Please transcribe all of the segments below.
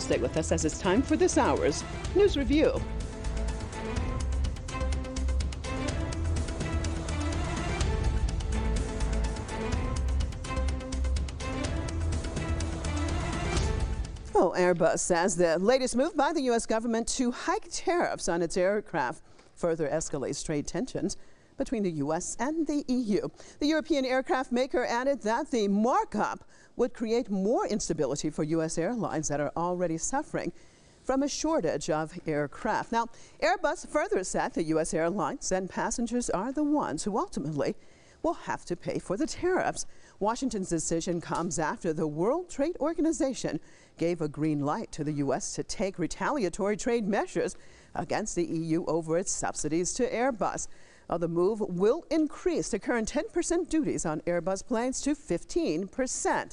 Well, stay with us as it's time for this hour's News Review. Well, Airbus says the latest move by the U.S. government to hike tariffs on its aircraft further escalates trade tensions between the U.S. and the EU. The European aircraft maker added that the markup would create more instability for U.S. airlines that are already suffering from a shortage of aircraft. Now, Airbus further said the U.S. airlines and passengers are the ones who ultimately will have to pay for the tariffs. Washington's decision comes after the World Trade Organization gave a green light to the U.S. to take retaliatory trade measures against the EU over its subsidies to Airbus. The move will increase the current 10% duties on Airbus planes to 15%.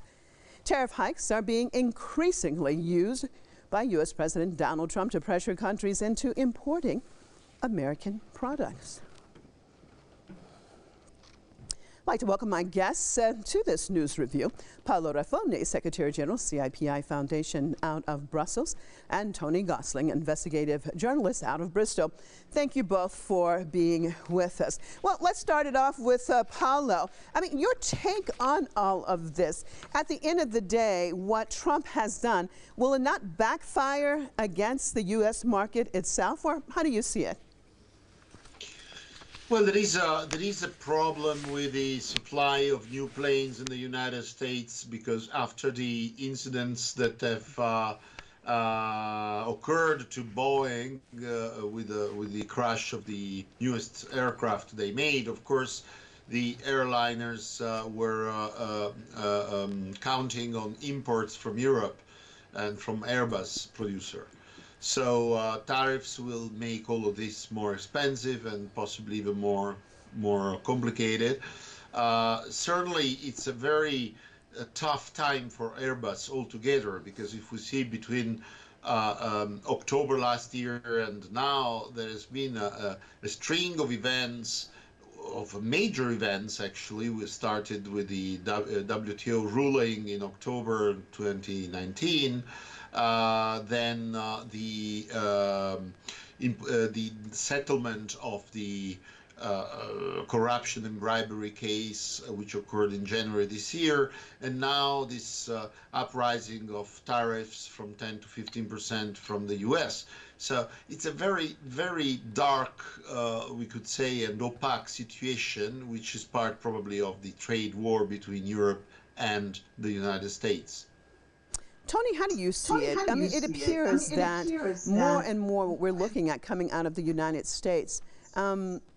Tariff hikes are being increasingly used by U.S. President Donald Trump to pressure countries into importing American products. I'd like to welcome my guests to this news review. Paolo Raffoni, Secretary General, CIPI Foundation out of Brussels, and Tony Gosling, investigative journalist out of Bristol. Thank you both for being with us. Well, let's start it off with Paolo. I mean, your take on all of this. At the end of the day, what Trump has done, will it not backfire against the U.S. market itself, or how do you see it? Well, there is a problem with the supply of new planes in the United States, because after the incidents that have occurred to Boeing with the crash of the newest aircraft they made, of course, the airliners were counting on imports from Europe and from Airbus producer. So tariffs will make all of this more expensive and possibly even more complicated. Certainly, it's a very tough time for Airbus altogether, because if we see between October last year and now, there has been a string of events, of major events actually. We started with the WTO ruling in October 2019. Then the settlement of the corruption and bribery case, which occurred in January this year, and now this uprising of tariffs from 10 to 15% from the U.S. So it's a very, very dark, we could say, and opaque situation, which is part probably of the trade war between Europe and the United States. Tony, how do you see it? I mean, it appears that more and more what we're looking at coming out of the United States,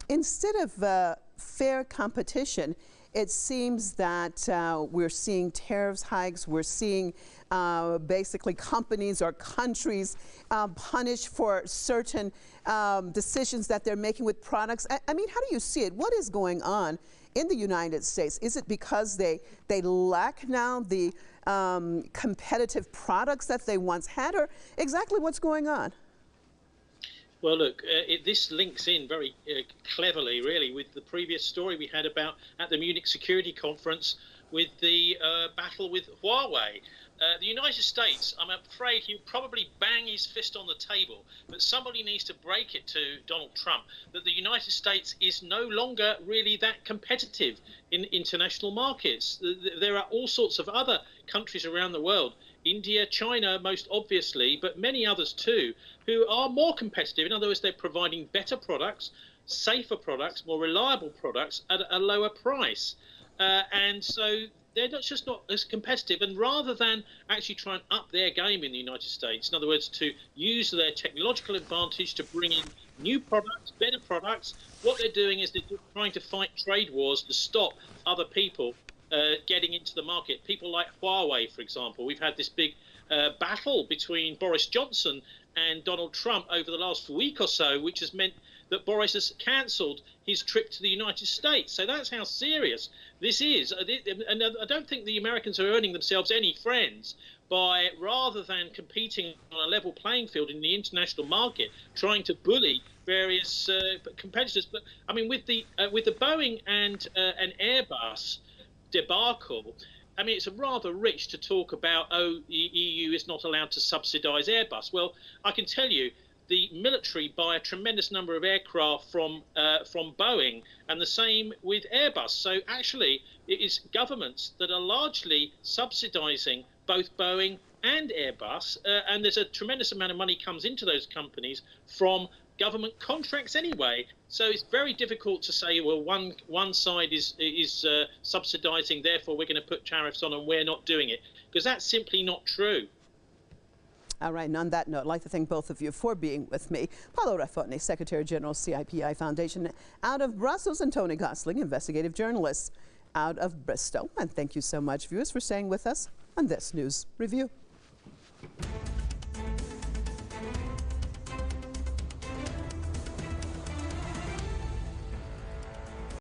instead of fair competition, it seems that we're seeing tariffs hikes, we're seeing basically companies or countries punished for certain decisions that they're making with products. I mean, how do you see it? What is going on in the United States? Is it because they lack now the competitive products that they once had, or exactly what's going on? Well, look, this links in very cleverly, really, with the previous story we had about at the Munich Security Conference with the battle with Huawei. The United States, I'm afraid he'll probably bang his fist on the table, but somebody needs to break it to Donald Trump that the United States is no longer really that competitive in international markets. There are all sorts of other countries around the world, India, China most obviously, but many others too, who are more competitive. In other words, they're providing better products, safer products, more reliable products at a lower price. And so they're just not as competitive. And rather than actually try and up their game in the United States, in other words, to use their technological advantage to bring in new products, better products, what they're doing is they're trying to fight trade wars to stop other people getting into the market. People like Huawei, for example. We've had this big battle between Boris Johnson and Donald Trump over the last week or so, which has meant that Boris has cancelled his trip to the United States. So that's how serious this is. And I don't think the Americans are earning themselves any friends by, rather than competing on a level playing field in the international market, trying to bully various competitors. But I mean, with the Boeing and an Airbus debacle, I mean, it's rather rich to talk about, oh, the EU is not allowed to subsidise Airbus. Well, I can tell you, the military buy a tremendous number of aircraft from Boeing, and the same with Airbus. So actually, it is governments that are largely subsidising both Boeing and Airbus, and there's a tremendous amount of money comes into those companies from government contracts anyway. So it's very difficult to say, well, one side is subsidising, therefore we're going to put tariffs on and we're not doing it, because that's simply not true. All right, and on that note, I'd like to thank both of you for being with me. Paolo Raffoni, Secretary General, CIPI Foundation out of Brussels, and Tony Gosling, investigative journalist out of Bristol. And thank you so much, viewers, for staying with us on this News Review.